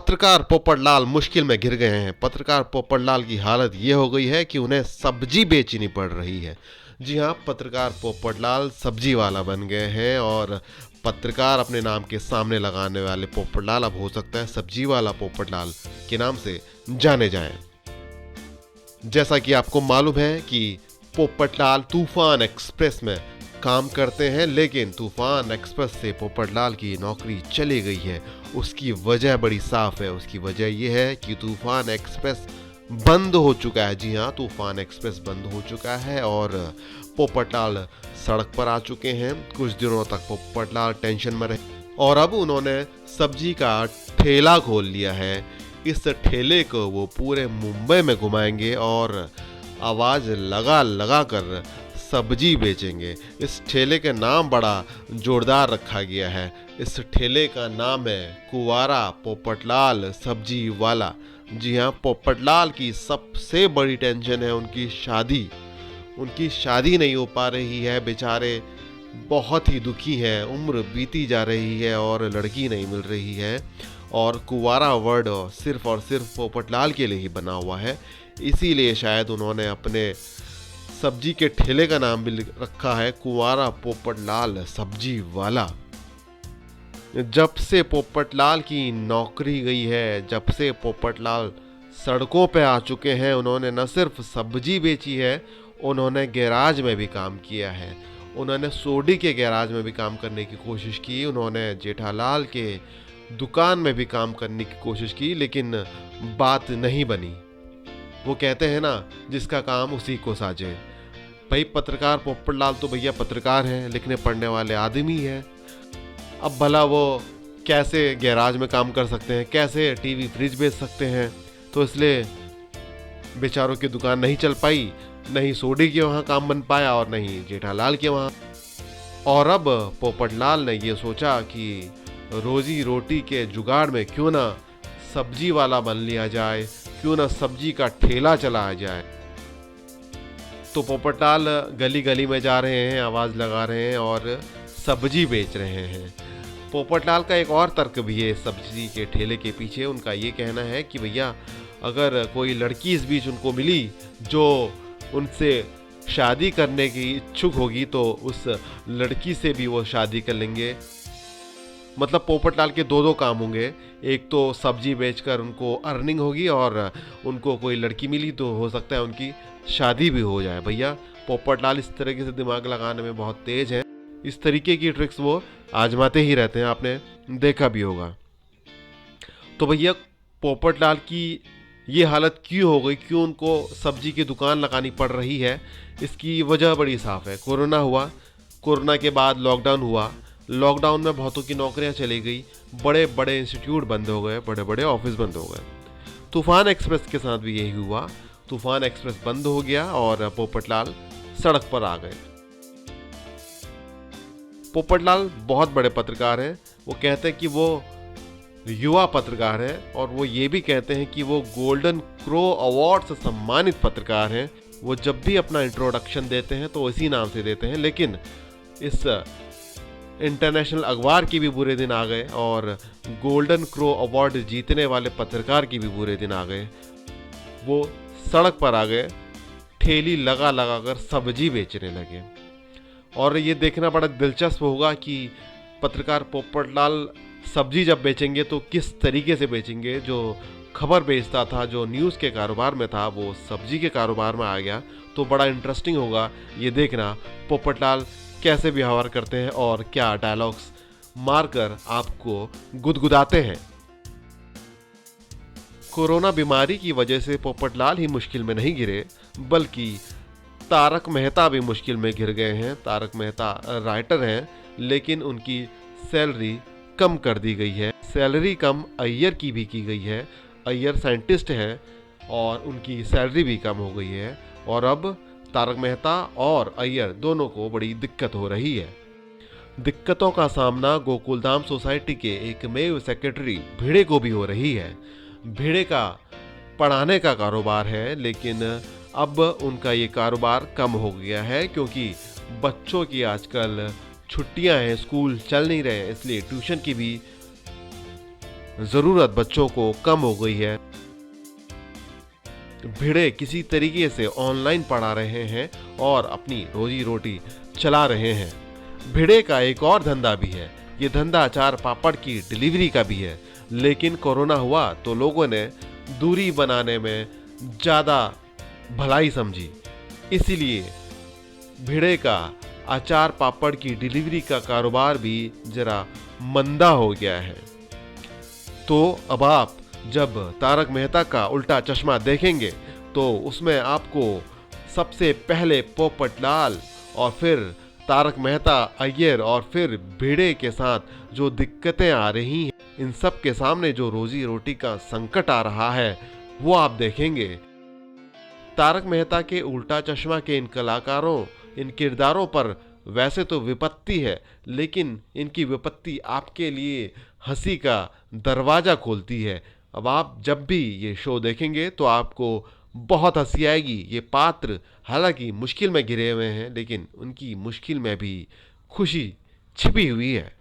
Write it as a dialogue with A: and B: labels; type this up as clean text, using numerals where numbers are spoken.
A: पत्रकार पोपटलाल मुश्किल में घिर गए हैं। पत्रकार पोपटलाल की हालत ये हो गई है कि उन्हें सब्जी बेचनी पड़ रही है। जी हाँ, पत्रकार पोपटलाल सब्जी वाला बन गए हैं और पत्रकार अपने नाम के सामने लगाने वाले पोपटलाल अब हो सकता है सब्जी वाला पोपटलाल के नाम से जाने जाएं। जैसा कि आपको मालूम है कि पोपटलाल तूफान एक्सप्रेस में काम करते हैं, लेकिन तूफान एक्सप्रेस से पोपटलाल की नौकरी चली गई है। उसकी वजह बड़ी साफ है। उसकी वजह यह है कि तूफान एक्सप्रेस बंद हो चुका है। जी हाँ, तूफान एक्सप्रेस बंद हो चुका है और पोपटलाल सड़क पर आ चुके हैं। कुछ दिनों तक पोपटलाल टेंशन में रहे और अब उन्होंने सब्जी का ठेला खोल लिया है। इस ठेले को वो पूरे मुंबई में घुमाएंगे और आवाज़ लगा लगा कर सब्जी बेचेंगे। इस ठेले का नाम बड़ा जोरदार रखा गया है। इस ठेले का नाम है कुंवारा पोपटलाल सब्जी वाला। जी हाँ, पोपटलाल की सबसे बड़ी टेंशन है उनकी शादी। उनकी शादी नहीं हो पा रही है, बेचारे बहुत ही दुखी हैं। उम्र बीती जा रही है और लड़की नहीं मिल रही है और कुंवारा वर्ड सिर्फ और सिर्फ पोपटलाल के लिए ही बना हुआ है। इसीलिए शायद उन्होंने अपने सब्जी के ठेले का नाम भी रखा है कुंवारा पोपटलाल सब्जी वाला। जब से पोपटलाल की नौकरी गई है, जब से पोपटलाल सड़कों पे आ चुके हैं, उन्होंने न सिर्फ सब्जी बेची है, उन्होंने गैराज में भी काम किया है। उन्होंने सोडी के गैराज में भी काम करने की कोशिश की, उन्होंने जेठालाल के दुकान में भी काम करने की कोशिश की, लेकिन बात नहीं बनी। वो कहते हैं ना, जिसका काम उसी को साजे। भाई पत्रकार पोपटलाल तो भैया पत्रकार हैं, लिखने पढ़ने वाले आदमी हैं। अब भला वो कैसे गैराज में काम कर सकते हैं, कैसे टीवी फ्रिज बेच सकते हैं? तो इसलिए बेचारों की दुकान नहीं चल पाई, नहीं सोडी के वहाँ काम बन पाया और नहीं जेठालाल के वहाँ। और अब पोपटलाल ने ये सोचा कि रोजी रोटी के जुगाड़ में क्यों ना सब्जी वाला बन लिया जाए, क्यों ना सब्जी का ठेला चलाया जाए। तो पोपटलाल गली गली में जा रहे हैं, आवाज़ लगा रहे हैं और सब्जी बेच रहे हैं। पोपटलाल का एक और तर्क भी है सब्जी के ठेले के पीछे। उनका ये कहना है कि भैया अगर कोई लड़की इस बीच उनको मिली जो उनसे शादी करने की इच्छुक होगी तो उस लड़की से भी वो शादी कर लेंगे। मतलब पोपटलाल के दो काम होंगे, एक तो सब्जी बेचकर उनको अर्निंग होगी और उनको कोई लड़की मिली तो हो सकता है उनकी शादी भी हो जाए। भैया पोपटलाल इस तरीके से दिमाग लगाने में बहुत तेज हैं। इस तरीके की ट्रिक्स वो आजमाते ही रहते हैं, आपने देखा भी होगा। तो भैया पोपटलाल की ये हालत क्यों हो गई, क्यों उनको सब्जी की दुकान लगानी पड़ रही है? इसकी वजह बड़ी साफ है। कोरोना हुआ, कोरोना के बाद लॉकडाउन हुआ, लॉकडाउन में बहुतों की नौकरियां चली गई, बड़े बड़े इंस्टीट्यूट बंद हो गए, बड़े बड़े ऑफिस बंद हो गए। तूफान एक्सप्रेस के साथ भी यही हुआ। तूफान एक्सप्रेस बंद हो गया और पोपटलाल सड़क पर आ गए। पोपटलाल बहुत बड़े पत्रकार हैं। वो कहते हैं कि वो युवा पत्रकार हैं और वो ये भी कहते हैं कि वो गोल्डन क्रो अवार्ड से सम्मानित पत्रकार हैं। वो जब भी अपना इंट्रोडक्शन देते हैं तो इसी नाम से देते हैं, लेकिन इस इंटरनेशनल अखबार की भी बुरे दिन आ गए और गोल्डन क्रो अवार्ड जीतने वाले पत्रकार की भी बुरे दिन आ गए। वो सड़क पर आ गए, ठेली लगा लगा कर सब्जी बेचने लगे। और ये देखना बड़ा दिलचस्प होगा कि पत्रकार पोपटलाल सब्जी जब बेचेंगे तो किस तरीके से बेचेंगे। जो खबर बेचता था, जो न्यूज़ के कारोबार में था, वो सब्जी के कारोबार में आ गया। तो बड़ा इंटरेस्टिंग होगा ये देखना पोपटलाल कैसे व्यवहार करते हैं और क्या डायलॉग्स मारकर आपको गुदगुदाते हैं। कोरोना बीमारी की वजह से पोपटलाल ही मुश्किल में नहीं गिरे, बल्कि तारक मेहता भी मुश्किल में घिर गए हैं। तारक मेहता राइटर हैं, लेकिन उनकी सैलरी कम कर दी गई है। सैलरी कम अय्यर की भी की गई है। अय्यर साइंटिस्ट हैं और उनकी सैलरी भी कम हो गई है। और अब तारक मेहता और अय्यर दोनों को बड़ी दिक्कत हो रही है। दिक्कतों का सामना गोकुलधाम सोसाइटी के एकमेव सेक्रेटरी भिड़े को भी हो रही है। भिड़े का पढ़ाने का कारोबार है, लेकिन अब उनका ये कारोबार कम हो गया है क्योंकि बच्चों की आजकल छुट्टियां हैं, स्कूल चल नहीं रहे, इसलिए ट्यूशन की भी ज़रूरत बच्चों को कम हो गई है। भिड़े किसी तरीके से ऑनलाइन पढ़ा रहे हैं और अपनी रोजी रोटी चला रहे हैं। भिड़े का एक और धंधा भी है। ये धंधा अचार पापड़ की डिलीवरी का भी है। लेकिन कोरोना हुआ तो लोगों ने दूरी बनाने में ज़्यादा भलाई समझी, इसीलिए भिड़े का अचार पापड़ की डिलीवरी का कारोबार भी जरा मंदा हो गया है। तो अब आप जब तारक मेहता का उल्टा चश्मा देखेंगे तो उसमें आपको सबसे पहले पोपटलाल और फिर तारक मेहता अय्यर और फिर भिड़े के साथ जो दिक्कतें आ रही हैं, इन सब के सामने जो रोजी रोटी का संकट आ रहा है वो आप देखेंगे। तारक मेहता के उल्टा चश्मा के इन कलाकारों, इन किरदारों पर वैसे तो विपत्ति है, लेकिन इनकी विपत्ति आपके लिए हंसी का दरवाजा खोलती है। अब आप जब भी ये शो देखेंगे तो आपको बहुत हंसी आएगी। ये पात्र हालांकि मुश्किल में घिरे हुए हैं, लेकिन उनकी मुश्किल में भी खुशी छिपी हुई है।